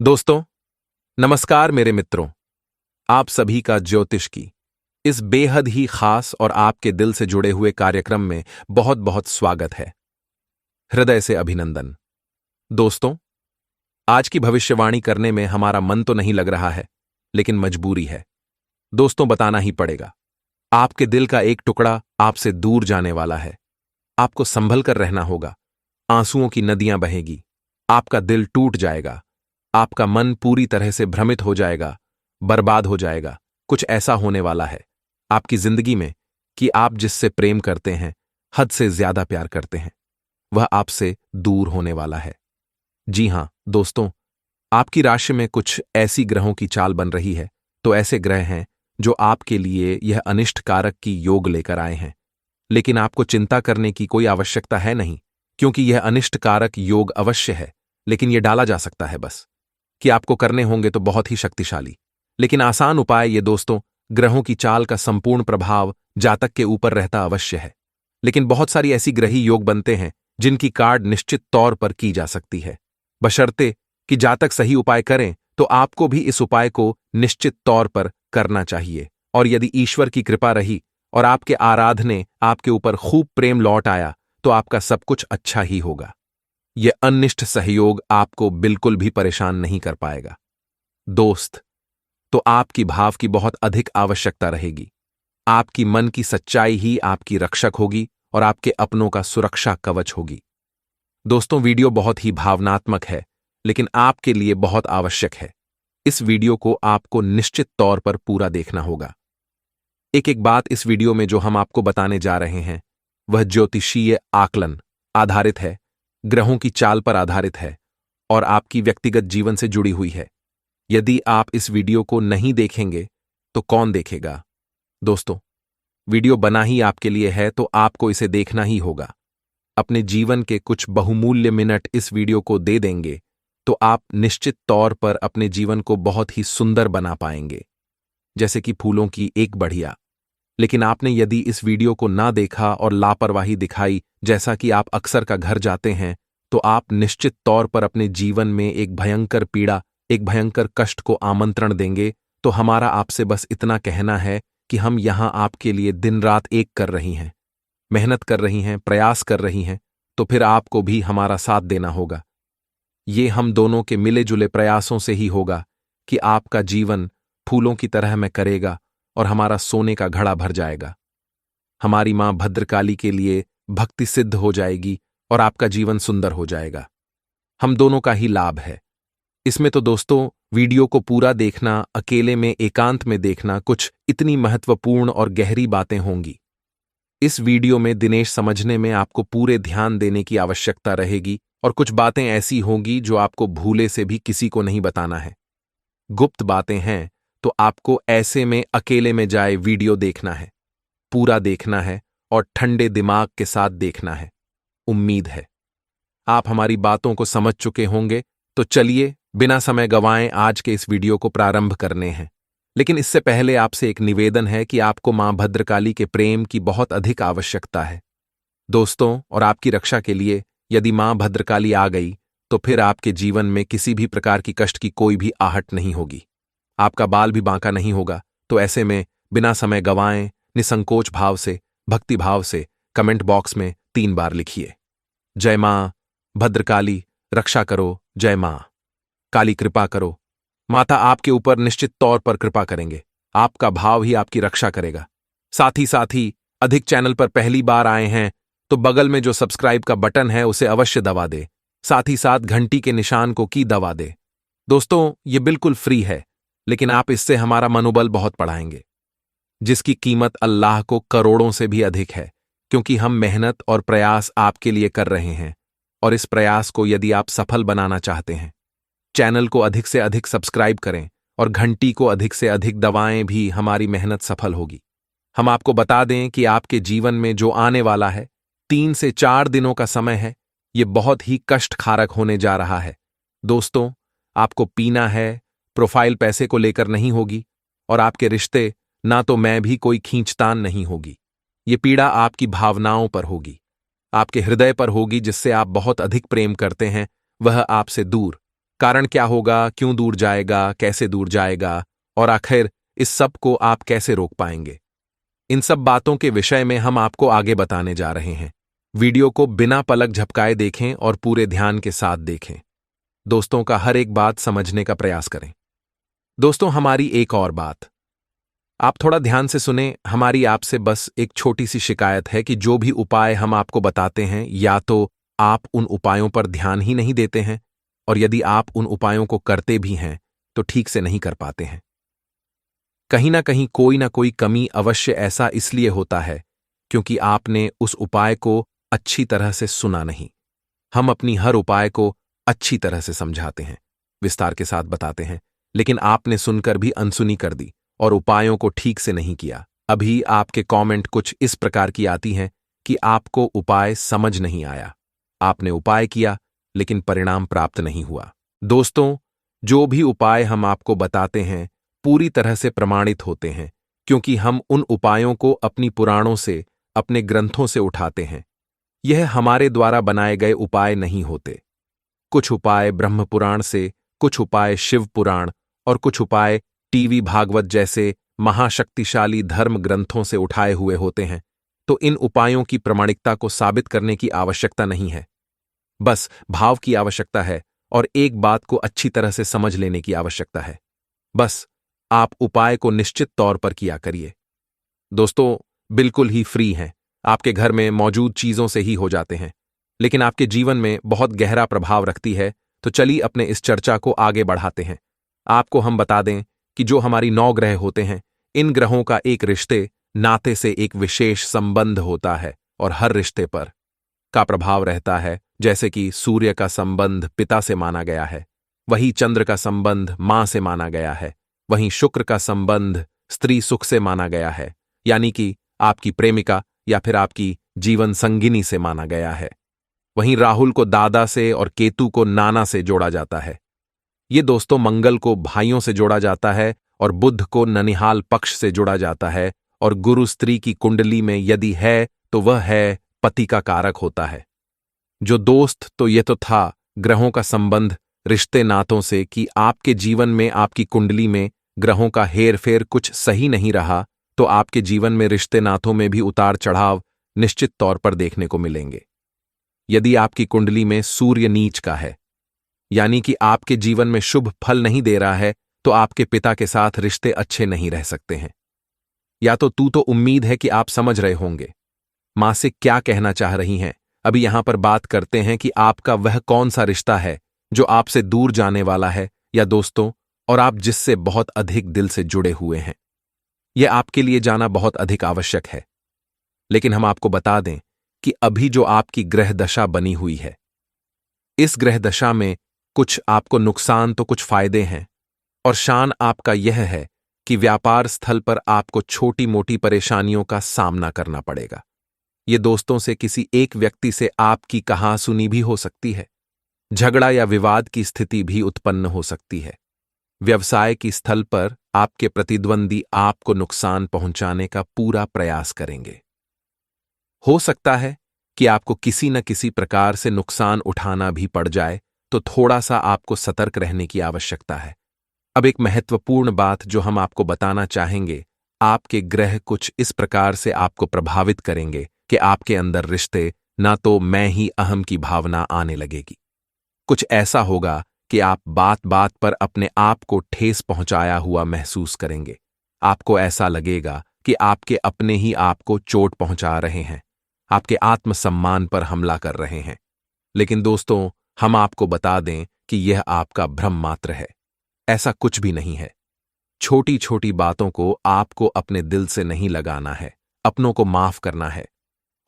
दोस्तों, नमस्कार मेरे मित्रों। आप सभी का ज्योतिष की इस बेहद ही खास और आपके दिल से जुड़े हुए कार्यक्रम में बहुत बहुत स्वागत है। हृदय से अभिनंदन। दोस्तों, आज की भविष्यवाणी करने में हमारा मन तो नहीं लग रहा है, लेकिन मजबूरी है। दोस्तों, बताना ही पड़ेगा। आपके दिल का एक टुकड़ा आपसे दूर जाने वाला है। आपको संभल कर रहना होगा। आंसुओं की नदियां बहेगी। आपका दिल टूट जाएगा। आपका मन पूरी तरह से भ्रमित हो जाएगा, बर्बाद हो जाएगा। कुछ ऐसा होने वाला है आपकी जिंदगी में कि आप जिससे प्रेम करते हैं, हद से ज्यादा प्यार करते हैं, वह आपसे दूर होने वाला है। जी हां दोस्तों, आपकी राशि में कुछ ऐसी ग्रहों की चाल बन रही है। तो ऐसे ग्रह हैं जो आपके लिए यह अनिष्ट कारक की योग लेकर आए हैं। लेकिन आपको चिंता करने की कोई आवश्यकता है नहीं, क्योंकि यह अनिष्ट कारक योग अवश्य है, लेकिन यह डाला जा सकता है। बस कि आपको करने होंगे तो बहुत ही शक्तिशाली लेकिन आसान उपाय। ये दोस्तों, ग्रहों की चाल का संपूर्ण प्रभाव जातक के ऊपर रहता अवश्य है, लेकिन बहुत सारी ऐसी ग्रही योग बनते हैं जिनकी कार्ड निश्चित तौर पर की जा सकती है, बशर्ते कि जातक सही उपाय करें। तो आपको भी इस उपाय को निश्चित तौर पर करना चाहिए। और यदि ईश्वर की कृपा रही और आपके आराधने आपके ऊपर खूब प्रेम लौट आया, तो आपका सब कुछ अच्छा ही होगा। यह अनिष्ट सहयोग आपको बिल्कुल भी परेशान नहीं कर पाएगा। दोस्त, तो आपकी भाव की बहुत अधिक आवश्यकता रहेगी। आपकी मन की सच्चाई ही आपकी रक्षक होगी और आपके अपनों का सुरक्षा कवच होगी। दोस्तों, वीडियो बहुत ही भावनात्मक है, लेकिन आपके लिए बहुत आवश्यक है। इस वीडियो को आपको निश्चित तौर पर पूरा देखना होगा। एक एक बात इस वीडियो में जो हम आपको बताने जा रहे हैं, वह ज्योतिषीय आकलन आधारित है, ग्रहों की चाल पर आधारित है और आपकी व्यक्तिगत जीवन से जुड़ी हुई है। यदि आप इस वीडियो को नहीं देखेंगे तो कौन देखेगा? दोस्तों, वीडियो बना ही आपके लिए है, तो आपको इसे देखना ही होगा। अपने जीवन के कुछ बहुमूल्य मिनट इस वीडियो को दे देंगे तो आप निश्चित तौर पर अपने जीवन को बहुत ही सुंदर बना पाएंगे, जैसे कि फूलों की एक बढ़िया। लेकिन आपने यदि इस वीडियो को ना देखा और लापरवाही दिखाई, जैसा कि आप अक्सर का घर जाते हैं, तो आप निश्चित तौर पर अपने जीवन में एक भयंकर पीड़ा, एक भयंकर कष्ट को आमंत्रण देंगे। तो हमारा आपसे बस इतना कहना है कि हम यहां आपके लिए दिन रात एक कर रही हैं, मेहनत कर रही हैं, प्रयास कर रही हैं, तो फिर आपको भी हमारा साथ देना होगा। ये हम दोनों के मिले जुले प्रयासों से ही होगा कि आपका जीवन फूलों की तरह में करेगा और हमारा सोने का घड़ा भर जाएगा। हमारी मां भद्रकाली के लिए भक्ति सिद्ध हो जाएगी और आपका जीवन सुंदर हो जाएगा। हम दोनों का ही लाभ है इसमें। तो दोस्तों, वीडियो को पूरा देखना, अकेले में एकांत में देखना, कुछ इतनी महत्वपूर्ण और गहरी बातें होंगी। इस वीडियो में दिनेश समझने में आपको पूरे ध्यान देने की आवश्यकता रहेगी और कुछ बातें ऐसी होंगी जो आपको भूले से भी किसी को नहीं बताना है। गुप्त बातें हैं, तो आपको ऐसे में अकेले में जाए वीडियो देखना है, पूरा देखना है और ठंडे दिमाग के साथ देखना है। उम्मीद है आप हमारी बातों को समझ चुके होंगे। तो चलिए बिना समय गंवाए आज के इस वीडियो को प्रारंभ करने हैं। लेकिन इससे पहले आपसे एक निवेदन है कि आपको मां भद्रकाली के प्रेम की बहुत अधिक आवश्यकता है। दोस्तों, और आपकी रक्षा के लिए यदि मां भद्रकाली आ गई तो फिर आपके जीवन में किसी भी प्रकार की कष्ट की कोई भी आहट नहीं होगी। आपका बाल भी बांका नहीं होगा। तो ऐसे में बिना समय गंवाए निसंकोच भाव से, भक्ति भाव से कमेंट बॉक्स में 3 बार लिखिए, जय मां भद्रकाली रक्षा करो, जय मां काली कृपा करो। माता आपके ऊपर निश्चित तौर पर कृपा करेंगे। आपका भाव ही आपकी रक्षा करेगा। साथ ही अधिक चैनल पर पहली बार आए हैं तो बगल में जो सब्सक्राइब का बटन है उसे अवश्य दबा दे। साथ ही साथ घंटी के निशान को की दबा दे। दोस्तों, ये बिल्कुल फ्री है, लेकिन आप इससे हमारा मनोबल बहुत बढ़ाएंगे, जिसकी कीमत अल्लाह को करोड़ों से भी अधिक है, क्योंकि हम मेहनत और प्रयास आपके लिए कर रहे हैं। और इस प्रयास को यदि आप सफल बनाना चाहते हैं, चैनल को अधिक से अधिक सब्सक्राइब करें और घंटी को अधिक से अधिक दबाएं, भी हमारी मेहनत सफल होगी। हम आपको बता दें कि आपके जीवन में जो आने वाला है 3 से 4 दिनों का समय है, ये बहुत ही कष्टकारक होने जा रहा है। दोस्तों, आपको पीना है, प्रोफाइल पैसे को लेकर नहीं होगी और आपके रिश्ते ना तो मैं भी कोई खींचतान नहीं होगी। ये पीड़ा आपकी भावनाओं पर होगी, आपके हृदय पर होगी, जिससे आप बहुत अधिक प्रेम करते हैं, वह आपसे दूर कारण क्या होगा, क्यों दूर जाएगा, कैसे दूर जाएगा, और आखिर इस सब को आप कैसे रोक पाएंगे। इन सब बातों के विषय में हम आपको आगे बताने जा रहे हैं। वीडियो को बिना पलक झपकाए देखें और पूरे ध्यान के साथ देखें। दोस्तों का हर एक बात समझने का प्रयास करें। दोस्तों, हमारी एक और बात, आप थोड़ा ध्यान से सुने। हमारी आपसे बस एक छोटी सी शिकायत है कि जो भी उपाय हम आपको बताते हैं, या तो आप उन उपायों पर ध्यान ही नहीं देते हैं, और यदि आप उन उपायों को करते भी हैं तो ठीक से नहीं कर पाते हैं। कहीं ना कोई कमी अवश्य ऐसा इसलिए होता है क्योंकि आपने उस उपाय को अच्छी तरह से सुना नहीं। हम अपनी हर उपाय को अच्छी तरह से समझाते हैं, विस्तार के साथ बताते हैं, लेकिन आपने सुनकर भी अनसुनी कर दी और उपायों को ठीक से नहीं किया। अभी आपके कमेंट कुछ इस प्रकार की आती हैं कि आपको उपाय समझ नहीं आया, आपने उपाय किया लेकिन परिणाम प्राप्त नहीं हुआ। दोस्तों, जो भी उपाय हम आपको बताते हैं पूरी तरह से प्रमाणित होते हैं, क्योंकि हम उन उपायों को अपनी पुराणों से, अपने ग्रंथों से उठाते हैं। यह हमारे द्वारा बनाए गए उपाय नहीं होते। कुछ उपाय ब्रह्म पुराण से, कुछ उपाय शिव पुराण और कुछ उपाय टीवी भागवत जैसे महाशक्तिशाली धर्म ग्रंथों से उठाए हुए होते हैं। तो इन उपायों की प्रामाणिकता को साबित करने की आवश्यकता नहीं है, बस भाव की आवश्यकता है और एक बात को अच्छी तरह से समझ लेने की आवश्यकता है। बस आप उपाय को निश्चित तौर पर किया करिए। दोस्तों, बिल्कुल ही फ्री हैं, आपके घर में मौजूद चीजों से ही हो जाते हैं, लेकिन आपके जीवन में बहुत गहरा प्रभाव रखती है। तो चलिए अपने इस चर्चा को आगे बढ़ाते हैं। आपको हम बता दें कि जो हमारी 9 ग्रह होते हैं, इन ग्रहों का एक रिश्ते नाते से एक विशेष संबंध होता है और हर रिश्ते पर का प्रभाव रहता है। जैसे कि सूर्य का संबंध पिता से माना गया है, वही चंद्र का संबंध मां से माना गया है, वहीं शुक्र का संबंध स्त्री सुख से माना गया है, यानी कि आपकी प्रेमिका या फिर आपकी जीवन संगिनी से माना गया है। वहीं राहुल को दादा से और केतु को नाना से जोड़ा जाता है। ये दोस्तों, मंगल को भाइयों से जोड़ा जाता है और बुध को ननिहाल पक्ष से जोड़ा जाता है, और गुरु स्त्री की कुंडली में यदि है तो वह है पति का कारक होता है। जो दोस्त, तो ये तो था ग्रहों का संबंध रिश्ते नातों से कि आपके जीवन में, आपकी कुंडली में ग्रहों का हेरफेर कुछ सही नहीं रहा तो आपके जीवन में रिश्ते नातों में भी उतार चढ़ाव निश्चित तौर पर देखने को मिलेंगे। यदि आपकी कुंडली में सूर्य नीच का है, यानी कि आपके जीवन में शुभ फल नहीं दे रहा है, तो आपके पिता के साथ रिश्ते अच्छे नहीं रह सकते हैं। या तो तू तो उम्मीद है कि आप समझ रहे होंगे मां से क्या कहना चाह रही हैं। अभी यहां पर बात करते हैं कि आपका वह कौन सा रिश्ता है जो आपसे दूर जाने वाला है, या दोस्तों, और आप जिससे बहुत अधिक दिल से जुड़े हुए हैं। यह आपके लिए जाना बहुत अधिक आवश्यक है। लेकिन हम आपको बता दें कि अभी जो आपकी ग्रह दशा बनी हुई है, इस ग्रह दशा में कुछ आपको नुकसान तो कुछ फायदे हैं, और शान आपका यह है कि व्यापार स्थल पर आपको छोटी मोटी परेशानियों का सामना करना पड़ेगा। ये दोस्तों से किसी एक व्यक्ति से आपकी कहासुनी भी हो सकती है, झगड़ा या विवाद की स्थिति भी उत्पन्न हो सकती है। व्यवसाय की स्थल पर आपके प्रतिद्वंदी आपको नुकसान पहुंचाने का पूरा प्रयास करेंगे। हो सकता है कि आपको किसी न किसी प्रकार से नुकसान उठाना भी पड़ जाए, तो थोड़ा सा आपको सतर्क रहने की आवश्यकता है। अब एक महत्वपूर्ण बात जो हम आपको बताना चाहेंगे, आपके ग्रह कुछ इस प्रकार से आपको प्रभावित करेंगे कि आपके अंदर रिश्ते, ना तो मैं ही अहम की भावना आने लगेगी। कुछ ऐसा होगा कि आप बात बात पर अपने आप को ठेस पहुंचाया हुआ महसूस करेंगे। आपको ऐसा लगेगा कि आपके अपने ही आपको चोट पहुंचा रहे हैं, आपके आत्मसम्मान पर हमला कर रहे हैं। लेकिन दोस्तों, हम आपको बता दें कि यह आपका भ्रम मात्र है, ऐसा कुछ भी नहीं है। छोटी छोटी बातों को आपको अपने दिल से नहीं लगाना है, अपनों को माफ करना है।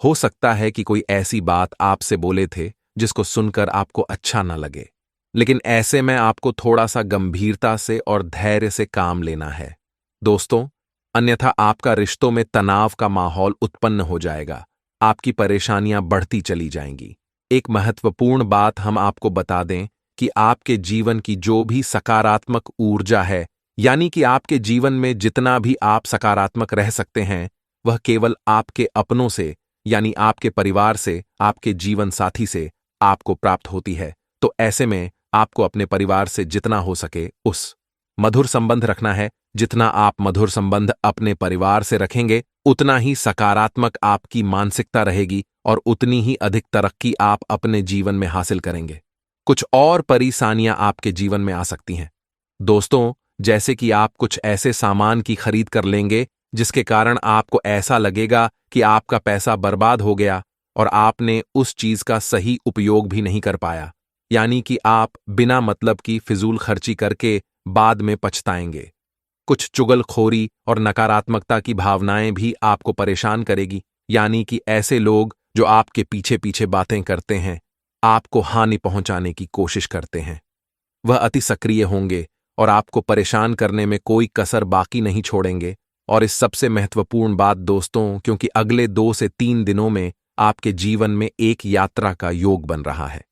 हो सकता है कि कोई ऐसी बात आपसे बोले थे जिसको सुनकर आपको अच्छा न लगे, लेकिन ऐसे में आपको थोड़ा सा गंभीरता से और धैर्य से काम लेना है दोस्तों, अन्यथा आपका रिश्तों में तनाव का माहौल उत्पन्न हो जाएगा, आपकी परेशानियां बढ़ती चली जाएंगी। एक महत्वपूर्ण बात हम आपको बता दें कि आपके जीवन की जो भी सकारात्मक ऊर्जा है, यानी कि आपके जीवन में जितना भी आप सकारात्मक रह सकते हैं, वह केवल आपके अपनों से, यानी आपके परिवार से, आपके जीवन साथी से आपको प्राप्त होती है। तो ऐसे में आपको अपने परिवार से जितना हो सके उस मधुर संबंध रखना है। जितना आप मधुर संबंध अपने परिवार से रखेंगे, उतना ही सकारात्मक आपकी मानसिकता रहेगी और उतनी ही अधिक तरक्की आप अपने जीवन में हासिल करेंगे। कुछ और परेशानियां आपके जीवन में आ सकती हैं दोस्तों, जैसे कि आप कुछ ऐसे सामान की खरीद कर लेंगे जिसके कारण आपको ऐसा लगेगा कि आपका पैसा बर्बाद हो गया और आपने उस चीज का सही उपयोग भी नहीं कर पाया। यानी कि आप बिना मतलब की फिजूल खर्ची करके बाद में पछताएंगे। कुछ चुगलखोरी और नकारात्मकता की भावनाएं भी आपको परेशान करेगी। यानी कि ऐसे लोग जो आपके पीछे पीछे बातें करते हैं, आपको हानि पहुंचाने की कोशिश करते हैं, वह अति सक्रिय होंगे और आपको परेशान करने में कोई कसर बाकी नहीं छोड़ेंगे। और इस सबसे महत्वपूर्ण बात दोस्तों, क्योंकि अगले 2 से 3 दिनों में आपके जीवन में एक यात्रा का योग बन रहा है,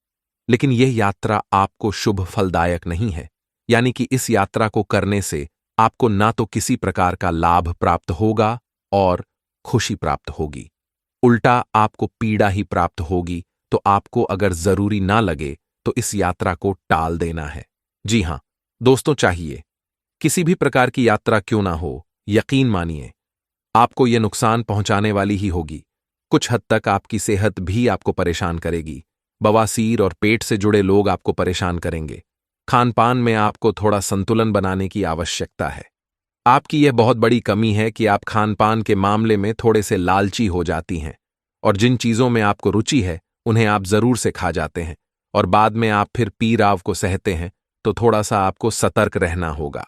लेकिन यह यात्रा आपको शुभ फलदायक नहीं है। यानी कि इस यात्रा को करने से आपको ना तो किसी प्रकार का लाभ प्राप्त होगा और खुशी प्राप्त होगी, उल्टा आपको पीड़ा ही प्राप्त होगी। तो आपको अगर जरूरी ना लगे तो इस यात्रा को टाल देना है। जी हां दोस्तों, चाहिए किसी भी प्रकार की यात्रा क्यों ना हो, यकीन मानिए आपको यह नुकसान पहुंचाने वाली ही होगी। कुछ हद तक आपकी सेहत भी आपको परेशान करेगी। बवासीर और पेट से जुड़े लोग आपको परेशान करेंगे। खानपान में आपको थोड़ा संतुलन बनाने की आवश्यकता है। आपकी यह बहुत बड़ी कमी है कि आप खानपान के मामले में थोड़े से लालची हो जाती हैं और जिन चीजों में आपको रुचि है उन्हें आप जरूर से खा जाते हैं और बाद में आप फिर पीराव को सहते हैं। तो थोड़ा सा आपको सतर्क रहना होगा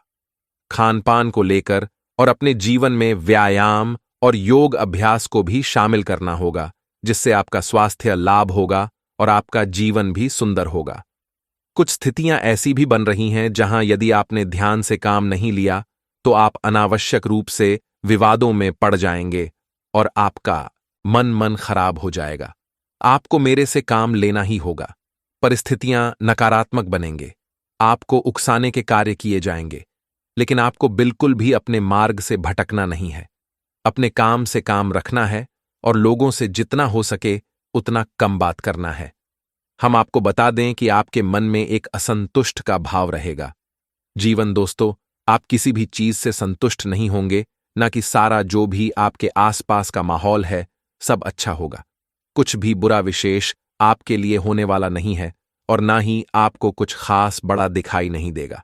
खानपान को लेकर, और अपने जीवन में व्यायाम और योग अभ्यास को भी शामिल करना होगा, जिससे आपका स्वास्थ्य लाभ होगा और आपका जीवन भी सुंदर होगा। कुछ स्थितियां ऐसी भी बन रही हैं जहां यदि आपने ध्यान से काम नहीं लिया तो आप अनावश्यक रूप से विवादों में पड़ जाएंगे और आपका मन खराब हो जाएगा। आपको मेरे से काम लेना ही होगा। परिस्थितियां नकारात्मक बनेंगे, आपको उकसाने के कार्य किए जाएंगे, लेकिन आपको बिल्कुल भी अपने मार्ग से भटकना नहीं है। अपने काम से काम रखना है और लोगों से जितना हो सके उतना कम बात करना है। हम आपको बता दें कि आपके मन में एक असंतुष्ट का भाव रहेगा। जीवन दोस्तों, आप किसी भी चीज से संतुष्ट नहीं होंगे, ना कि सारा जो भी आपके आसपास का माहौल है सब अच्छा होगा। कुछ भी बुरा विशेष आपके लिए होने वाला नहीं है और ना ही आपको कुछ खास बड़ा दिखाई नहीं देगा।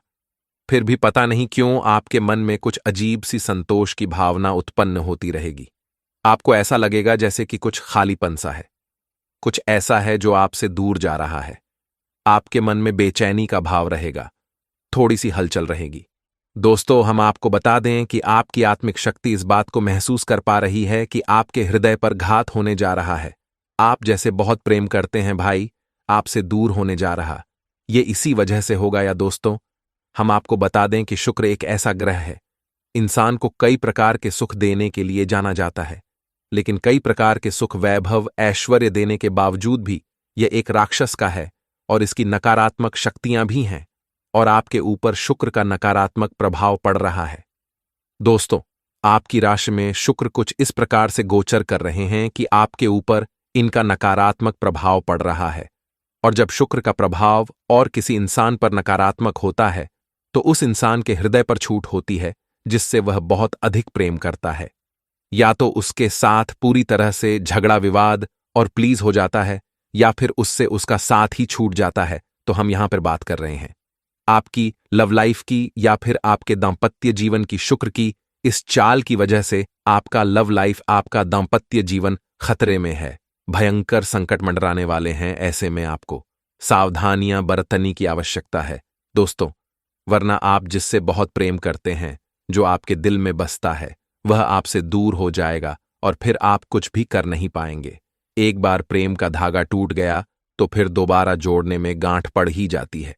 फिर भी पता नहीं क्यों आपके मन में कुछ अजीब सी संतोष की भावना उत्पन्न होती रहेगी। आपको ऐसा लगेगा जैसे कि कुछ खालीपन सा है, कुछ ऐसा है जो आपसे दूर जा रहा है। आपके मन में बेचैनी का भाव रहेगा, थोड़ी सी हलचल रहेगी। दोस्तों, हम आपको बता दें कि आपकी आत्मिक शक्ति इस बात को महसूस कर पा रही है कि आपके हृदय पर घात होने जा रहा है। आप जैसे बहुत प्रेम करते हैं भाई, आपसे दूर होने जा रहा, ये इसी वजह से होगा। या दोस्तों, हम आपको बता दें कि शुक्र एक ऐसा ग्रह है, इंसान को कई प्रकार के सुख देने के लिए जाना जाता है, लेकिन कई प्रकार के सुख वैभव ऐश्वर्य देने के बावजूद भी यह एक राक्षस का है और इसकी नकारात्मक शक्तियां भी हैं और आपके ऊपर शुक्र का नकारात्मक प्रभाव पड़ रहा है। दोस्तों, आपकी राशि में शुक्र कुछ इस प्रकार से गोचर कर रहे हैं कि आपके ऊपर इनका नकारात्मक प्रभाव पड़ रहा है, और जब शुक्र का प्रभाव और किसी इंसान पर नकारात्मक होता है तो उस इंसान के हृदय पर छूट होती है जिससे वह बहुत अधिक प्रेम करता है। या तो उसके साथ पूरी तरह से झगड़ा विवाद और प्लीज हो जाता है, या फिर उससे उसका साथ ही छूट जाता है। तो हम यहां पर बात कर रहे हैं आपकी लव लाइफ की या फिर आपके दांपत्य जीवन की। शुक्र की इस चाल की वजह से आपका लव लाइफ, आपका दांपत्य जीवन खतरे में है, भयंकर संकट मंडराने वाले हैं। ऐसे में आपको सावधानियां बरतने की आवश्यकता है दोस्तों, वरना आप जिससे बहुत प्रेम करते हैं, जो आपके दिल में बसता है, वह आपसे दूर हो जाएगा और फिर आप कुछ भी कर नहीं पाएंगे। एक बार प्रेम का धागा टूट गया तो फिर दोबारा जोड़ने में गांठ पड़ ही जाती है,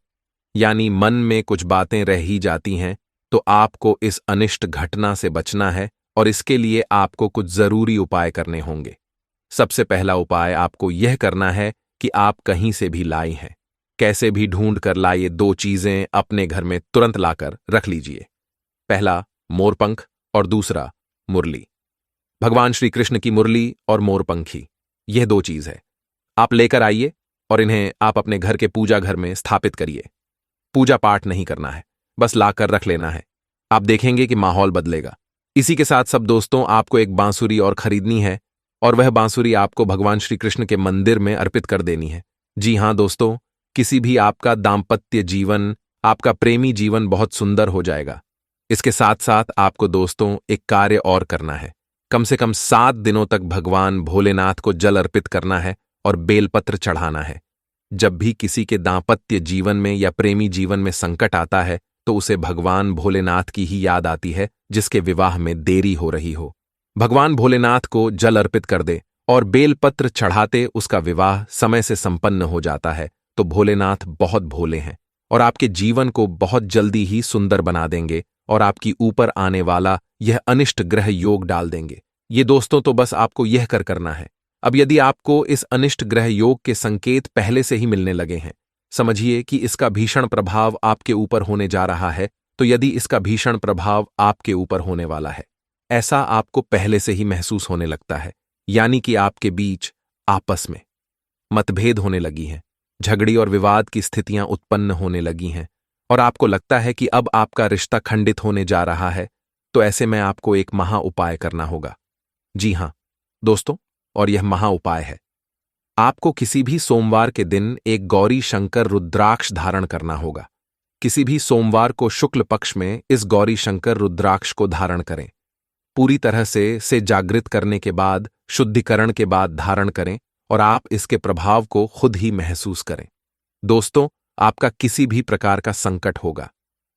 यानी मन में कुछ बातें रह ही जाती हैं। तो आपको इस अनिष्ट घटना से बचना है और इसके लिए आपको कुछ जरूरी उपाय करने होंगे। सबसे पहला उपाय आपको यह करना है कि आप कहीं से भी लाई हैं, कैसे भी ढूंढ कर लाइए 2 चीजें अपने घर में तुरंत लाकर रख लीजिए। पहला मोरपंख और दूसरा मुरली। भगवान श्री कृष्ण की मुरली और मोरपंखी, यह 2 चीज है। आप लेकर आइए और इन्हें आप अपने घर के पूजा घर में स्थापित करिए। पूजा पाठ नहीं करना है, बस लाकर रख लेना है। आप देखेंगे कि माहौल बदलेगा। इसी के साथ सब दोस्तों, आपको एक बांसुरी और खरीदनी है, और वह बांसुरी आपको भगवान श्री कृष्ण के मंदिर में अर्पित कर देनी है। जी हां दोस्तों, किसी भी आपका दाम्पत्य जीवन, आपका प्रेमी जीवन बहुत सुंदर हो जाएगा। इसके साथ साथ आपको दोस्तों एक कार्य और करना है। कम से कम 7 दिनों तक भगवान भोलेनाथ को जल अर्पित करना है और बेलपत्र चढ़ाना है। जब भी किसी के दाम्पत्य जीवन में या प्रेमी जीवन में संकट आता है तो उसे भगवान भोलेनाथ की ही याद आती है, जिसके विवाह में देरी हो रही हो। भगवान भोलेनाथ को जल अर्पित कर दे और बेलपत्र चढ़ाते उसका विवाह समय से संपन्न हो जाता है, तो भोलेनाथ बहुत भोले हैं और आपके जीवन को बहुत जल्दी ही सुंदर बना देंगे और आपकी ऊपर आने वाला यह अनिष्ट ग्रह योग डाल देंगे। ये दोस्तों तो बस आपको यह करना है। अब यदि आपको इस अनिष्ट ग्रह योग के संकेत पहले से ही मिलने लगे हैं, समझिए कि इसका भीषण प्रभाव आपके ऊपर होने जा रहा है। तो यदि इसका भीषण प्रभाव आपके ऊपर होने वाला है, ऐसा आपको पहले से ही महसूस होने लगता है, यानी कि आपके बीच आपस में मतभेद होने लगी हैं, झगड़ी और विवाद की स्थितियां उत्पन्न होने लगी हैं, और आपको लगता है कि अब आपका रिश्ता खंडित होने जा रहा है, तो ऐसे में आपको एक महा उपाय करना होगा। जी हां दोस्तों, और यह महा उपाय है, आपको किसी भी सोमवार के दिन एक गौरी शंकर रुद्राक्ष धारण करना होगा। किसी भी सोमवार को शुक्ल पक्ष में इस गौरी शंकर रुद्राक्ष को धारण करें। पूरी तरह से जागृत करने के बाद, शुद्धिकरण के बाद धारण करें और आप इसके प्रभाव को खुद ही महसूस करें। दोस्तों, आपका किसी भी प्रकार का संकट होगा,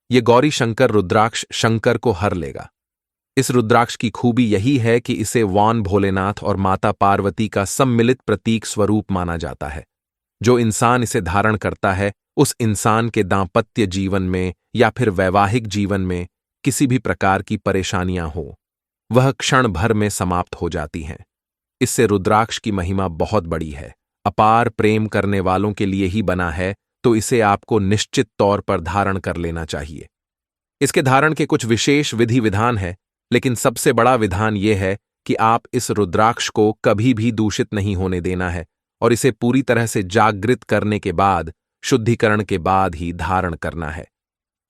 ये गौरी शंकर रुद्राक्ष शंकर को हर लेगा। इस रुद्राक्ष की खूबी यही है कि इसे वान भोलेनाथ और माता पार्वती का सम्मिलित प्रतीक स्वरूप माना जाता है। जो इंसान इसे धारण करता है, उस इंसान के दांपत्य जीवन में या फिर वैवाहिक जीवन में किसी भी प्रकार की परेशानियां हो, वह क्षण भर में समाप्त हो जाती हैं। इससे रुद्राक्ष की महिमा बहुत बड़ी है, अपार प्रेम करने वालों के लिए ही बना है, तो इसे आपको निश्चित तौर पर धारण कर लेना चाहिए। इसके धारण के कुछ विशेष विधि विधान है, लेकिन सबसे बड़ा विधान यह है कि आप इस रुद्राक्ष को कभी भी दूषित नहीं होने देना है और इसे पूरी तरह से जागृत करने के बाद, शुद्धिकरण के बाद ही धारण करना है।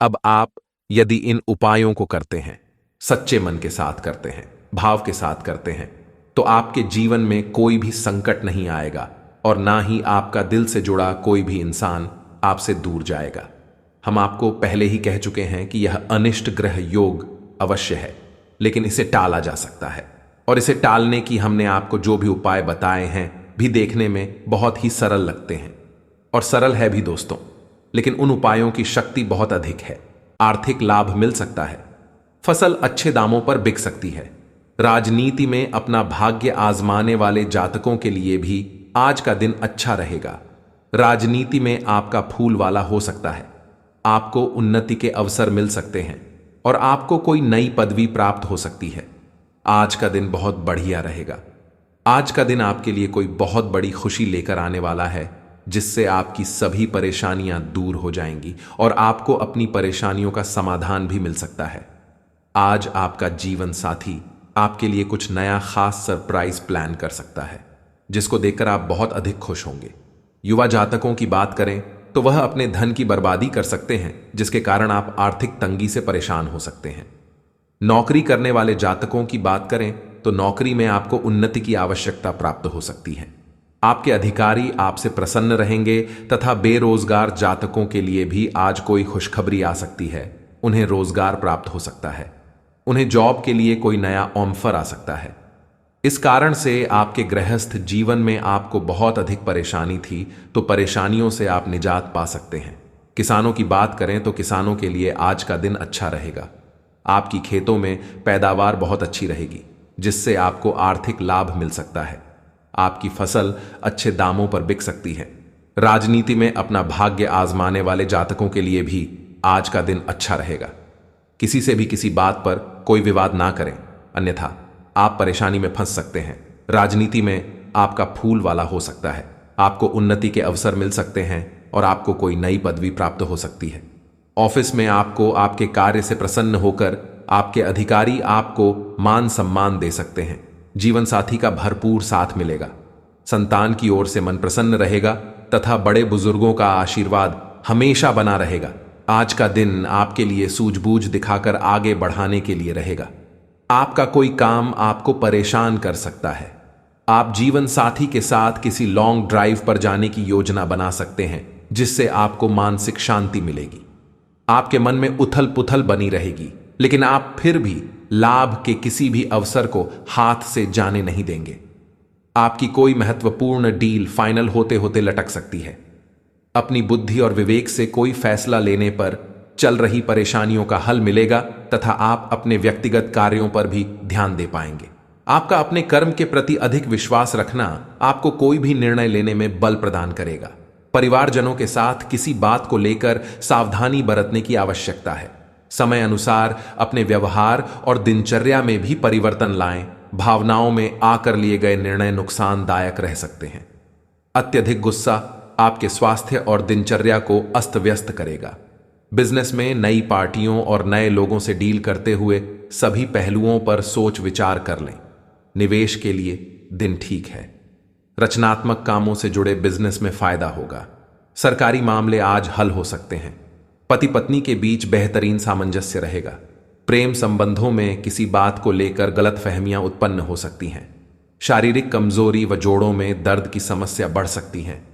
अब आप यदि इन उपायों को करते हैं, सच्चे मन के साथ करते हैं, भाव के साथ करते हैं, तो आपके जीवन में कोई भी संकट नहीं आएगा और ना ही आपका दिल से जुड़ा कोई भी इंसान आपसे दूर जाएगा। हम आपको पहले ही कह चुके हैं कि यह अनिष्ट ग्रह योग अवश्य है, लेकिन इसे टाला जा सकता है, और इसे टालने की हमने आपको जो भी उपाय बताए हैं भी देखने में बहुत ही सरल लगते हैं, और सरल है भी दोस्तों, लेकिन उन उपायों की शक्ति बहुत अधिक है। आर्थिक लाभ मिल सकता है, फसल अच्छे दामों पर बिक सकती है। राजनीति में अपना भाग्य आजमाने वाले जातकों के लिए भी आज का दिन अच्छा रहेगा। राजनीति में आपका फूल वाला हो सकता है, आपको उन्नति के अवसर मिल सकते हैं और आपको कोई नई पदवी प्राप्त हो सकती है। आज का दिन बहुत बढ़िया रहेगा। आज का दिन आपके लिए कोई बहुत बड़ी खुशी लेकर आने वाला है, जिससे आपकी सभी परेशानियां दूर हो जाएंगी और आपको अपनी परेशानियों का समाधान भी मिल सकता है। आज आपका जीवन साथी आपके लिए कुछ नया खास सरप्राइज प्लान कर सकता है, जिसको देखकर आप बहुत अधिक खुश होंगे। युवा जातकों की बात करें तो वह अपने धन की बर्बादी कर सकते हैं, जिसके कारण आप आर्थिक तंगी से परेशान हो सकते हैं। नौकरी करने वाले जातकों की बात करें तो नौकरी में आपको उन्नति की आवश्यकता प्राप्त हो सकती है। आपके अधिकारी आपसे प्रसन्न रहेंगे तथा बेरोजगार जातकों के लिए भी आज कोई खुशखबरी आ सकती है। उन्हें रोजगार प्राप्त हो सकता है, उन्हें जॉब के लिए कोई नया ऑफर आ सकता है। इस कारण से आपके गृहस्थ जीवन में आपको बहुत अधिक परेशानी थी, तो परेशानियों से आप निजात पा सकते हैं। किसानों की बात करें तो किसानों के लिए आज का दिन अच्छा रहेगा। आपकी खेतों में पैदावार बहुत अच्छी रहेगी, जिससे आपको आर्थिक लाभ मिल सकता है। आपकी फसल अच्छे दामों पर बिक सकती है। राजनीति में अपना भाग्य आजमाने वाले जातकों के लिए भी आज का दिन अच्छा रहेगा। किसी से भी किसी बात पर कोई विवाद ना करें, अन्यथा आप परेशानी में फंस सकते हैं। राजनीति में आपका फूल वाला हो सकता है, आपको उन्नति के अवसर मिल सकते हैं और आपको कोई नई पदवी प्राप्त हो सकती है। ऑफिस में आपको आपके कार्य से प्रसन्न होकर आपके अधिकारी आपको मान सम्मान दे सकते हैं। जीवन साथी का भरपूर साथ मिलेगा। संतान की ओर से मन प्रसन्न रहेगा तथा बड़े बुजुर्गों का आशीर्वाद हमेशा बना रहेगा। आज का दिन आपके लिए सूझबूझ दिखाकर आगे बढ़ाने के लिए रहेगा। आपका कोई काम आपको परेशान कर सकता है। आप जीवन साथी के साथ किसी लॉन्ग ड्राइव पर जाने की योजना बना सकते हैं, जिससे आपको मानसिक शांति मिलेगी। आपके मन में उथल पुथल बनी रहेगी, लेकिन आप फिर भी लाभ के किसी भी अवसर को हाथ से जाने नहीं देंगे। आपकी कोई महत्वपूर्ण डील फाइनल होते होते लटक सकती है। अपनी बुद्धि और विवेक से कोई फैसला लेने पर चल रही परेशानियों का हल मिलेगा तथा आप अपने व्यक्तिगत कार्यों पर भी ध्यान दे पाएंगे। आपका अपने कर्म के प्रति अधिक विश्वास रखना आपको कोई भी निर्णय लेने में बल प्रदान करेगा। परिवारजनों के साथ किसी बात को लेकर सावधानी बरतने की आवश्यकता है। समय अनुसार अपने व्यवहार और दिनचर्या में भी परिवर्तन लाएं। भावनाओं में आकर लिए गए निर्णय नुकसानदायक रह सकते हैं। अत्यधिक गुस्सा आपके स्वास्थ्य और दिनचर्या को अस्त व्यस्त करेगा। बिजनेस में नई पार्टियों और नए लोगों से डील करते हुए सभी पहलुओं पर सोच विचार कर लें। निवेश के लिए दिन ठीक है। रचनात्मक कामों से जुड़े बिजनेस में फायदा होगा। सरकारी मामले आज हल हो सकते हैं। पति पत्नी के बीच बेहतरीन सामंजस्य रहेगा। प्रेम संबंधों में किसी बात को लेकर गलतफहमियां उत्पन्न हो सकती हैं। शारीरिक कमजोरी व जोड़ों में दर्द की समस्या बढ़ सकती है।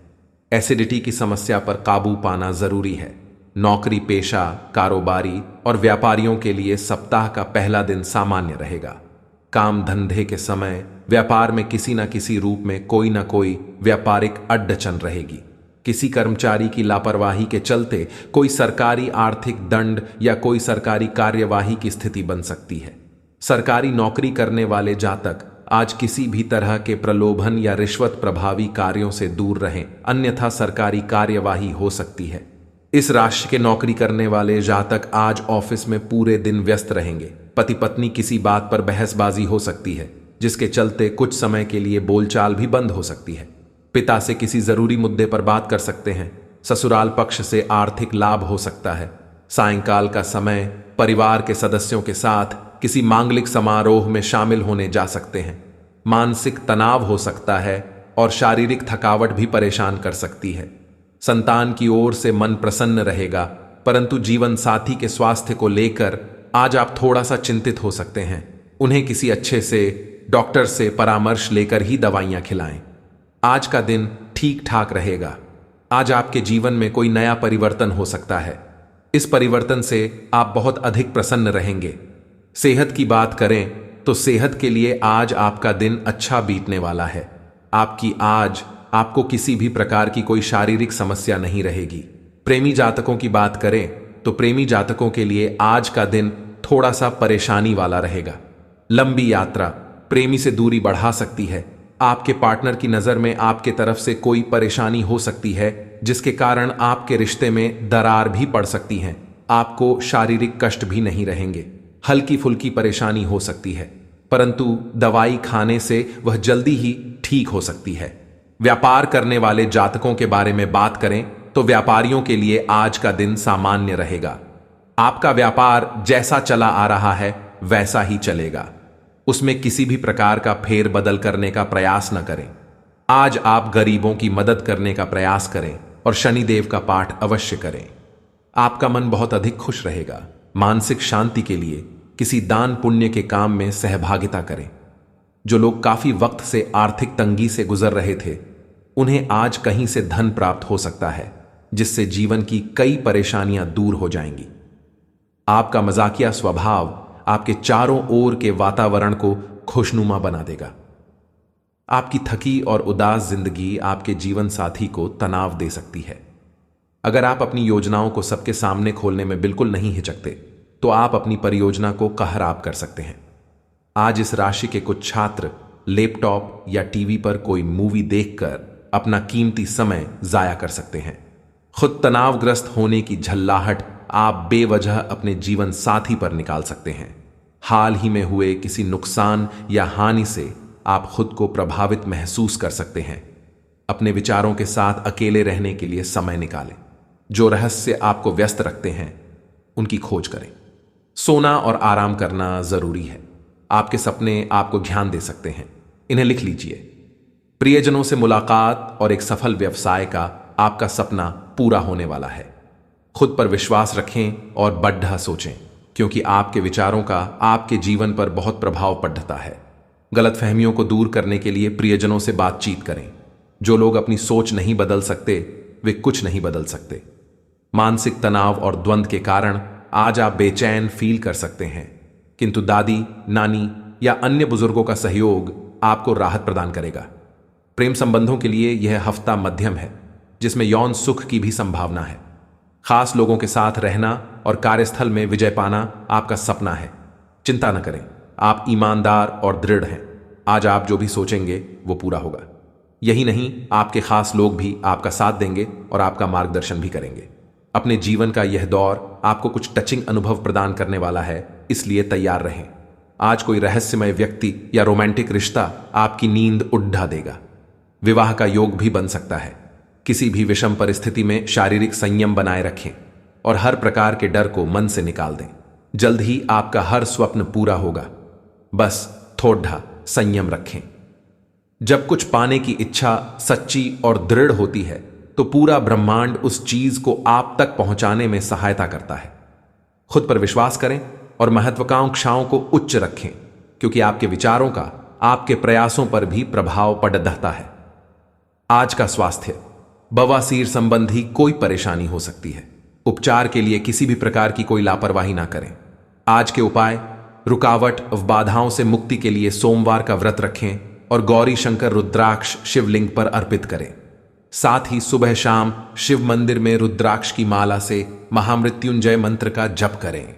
एसिडिटी की समस्या पर काबू पाना जरूरी है। नौकरी पेशा, कारोबारी और व्यापारियों के लिए सप्ताह का पहला दिन सामान्य रहेगा। काम धंधे के समय व्यापार में किसी न किसी रूप में कोई न कोई व्यापारिक अड़चन रहेगी। किसी कर्मचारी की लापरवाही के चलते कोई सरकारी आर्थिक दंड या कोई सरकारी कार्यवाही की स्थिति बन सकती है। सरकारी नौकरी करने वाले जातक आज किसी भी तरह के प्रलोभन या रिश्वत प्रभावी कार्यों से दूर रहें, अन्यथा सरकारी कार्यवाही हो सकती है। इस राशि के नौकरी करने वाले जातक आज ऑफिस में पूरे दिन व्यस्त रहेंगे। पति पत्नी किसी बात पर बहसबाजी हो सकती है, जिसके चलते कुछ समय के लिए बोलचाल भी बंद हो सकती है। पिता से किसी जरूरी मुद्दे पर बात कर सकते हैं। ससुराल पक्ष से आर्थिक लाभ हो सकता है। सायंकाल का समय परिवार के सदस्यों के साथ किसी मांगलिक समारोह में शामिल होने जा सकते हैं। मानसिक तनाव हो सकता है और शारीरिक थकावट भी परेशान कर सकती है। संतान की ओर से मन प्रसन्न रहेगा, परंतु जीवन साथी के स्वास्थ्य को लेकर आज आप थोड़ा सा चिंतित हो सकते हैं। उन्हें किसी अच्छे से डॉक्टर से परामर्श लेकर ही दवाइयां खिलाएं। आज का दिन ठीक ठाक रहेगा। आज आपके जीवन में कोई नया परिवर्तन हो सकता है। इस परिवर्तन से आप बहुत अधिक प्रसन्न रहेंगे। सेहत की बात करें तो सेहत के लिए आज आपका दिन अच्छा बीतने वाला है। आपको किसी भी प्रकार की कोई शारीरिक समस्या नहीं रहेगी। प्रेमी जातकों की बात करें तो प्रेमी जातकों के लिए आज का दिन थोड़ा सा परेशानी वाला रहेगा। लंबी यात्रा प्रेमी से दूरी बढ़ा सकती है। आपके पार्टनर की नजर में आपके तरफ से कोई परेशानी हो सकती है, जिसके कारण आपके रिश्ते में दरार भी पड़ सकती है। आपको शारीरिक कष्ट भी नहीं रहेंगे। हल्की फुल्की परेशानी हो सकती है, परंतु दवाई खाने से वह जल्दी ही ठीक हो सकती है। व्यापार करने वाले जातकों के बारे में बात करें तो व्यापारियों के लिए आज का दिन सामान्य रहेगा। आपका व्यापार जैसा चला आ रहा है वैसा ही चलेगा। उसमें किसी भी प्रकार का फेरबदल करने का प्रयास न करें। आज आप गरीबों की मदद करने का प्रयास करें और शनिदेव का पाठ अवश्य करें। आपका मन बहुत अधिक खुश रहेगा। मानसिक शांति के लिए किसी दान पुण्य के काम में सहभागिता करें। जो लोग काफी वक्त से आर्थिक तंगी से गुजर रहे थे, उन्हें आज कहीं से धन प्राप्त हो सकता है, जिससे जीवन की कई परेशानियां दूर हो जाएंगी। आपका मजाकिया स्वभाव आपके चारों ओर के वातावरण को खुशनुमा बना देगा। आपकी थकी और उदास जिंदगी आपके जीवन साथी को तनाव दे सकती है। अगर आप अपनी योजनाओं को सबके सामने खोलने में बिल्कुल नहीं हिचकते, तो आप अपनी परियोजना को कहराब कर सकते हैं। आज इस राशि के कुछ छात्र लैपटॉप या टीवी पर कोई मूवी देखकर अपना कीमती समय जाया कर सकते हैं। खुद तनावग्रस्त होने की झल्लाहट आप बेवजह अपने जीवन साथी पर निकाल सकते हैं। हाल ही में हुए किसी नुकसान या हानि से आप खुद को प्रभावित महसूस कर सकते हैं। अपने विचारों के साथ अकेले रहने के लिए समय निकालें। जो रहस्य आपको व्यस्त रखते हैं, उनकी खोज करें। सोना और आराम करना जरूरी है। आपके सपने आपको ध्यान दे सकते हैं, इन्हें लिख लीजिए। प्रियजनों से मुलाकात और एक सफल व्यवसाय का आपका सपना पूरा होने वाला है। खुद पर विश्वास रखें और बढ़ा सोचें, क्योंकि आपके विचारों का आपके जीवन पर बहुत प्रभाव पड़ता है। गलतफहमियों को दूर करने के लिए प्रियजनों से बातचीत करें। जो लोग अपनी सोच नहीं बदल सकते, वे कुछ नहीं बदल सकते। मानसिक तनाव और द्वंद्व के कारण आज आप बेचैन फील कर सकते हैं, किंतु दादी, नानी या अन्य बुजुर्गों का सहयोग आपको राहत प्रदान करेगा। प्रेम संबंधों के लिए यह हफ्ता मध्यम है, जिसमें यौन सुख की भी संभावना है। खास लोगों के साथ रहना और कार्यस्थल में विजय पाना आपका सपना है। चिंता न करें, आप ईमानदार और दृढ़ हैं। आज आप जो भी सोचेंगे वो पूरा होगा। यही नहीं, आपके खास लोग भी आपका साथ देंगे और आपका मार्गदर्शन भी करेंगे। अपने जीवन का यह दौर आपको कुछ टचिंग अनुभव प्रदान करने वाला है, इसलिए तैयार रहें। आज कोई रहस्यमय व्यक्ति या रोमांटिक रिश्ता आपकी नींद उड़ा देगा। विवाह का योग भी बन सकता है। किसी भी विषम परिस्थिति में शारीरिक संयम बनाए रखें और हर प्रकार के डर को मन से निकाल दें। जल्द ही आपका हर स्वप्न पूरा होगा। बस थोड़ा संयम रखें। जब कुछ पाने की इच्छा सच्ची और दृढ़ होती है, तो पूरा ब्रह्मांड उस चीज को आप तक पहुंचाने में सहायता करता है। खुद पर विश्वास करें और महत्वाकांक्षाओं को उच्च रखें, क्योंकि आपके विचारों का आपके प्रयासों पर भी प्रभाव पड़ता है। आज का स्वास्थ्य, बवासीर संबंधी कोई परेशानी हो सकती है। उपचार के लिए किसी भी प्रकार की कोई लापरवाही ना करें। आज के उपाय, रुकावट व बाधाओं से मुक्ति के लिए सोमवार का व्रत रखें और गौरी शंकर रुद्राक्ष शिवलिंग पर अर्पित करें। साथ ही सुबह शाम शिव मंदिर में रुद्राक्ष की माला से महामृत्युंजय मंत्र का जप करें।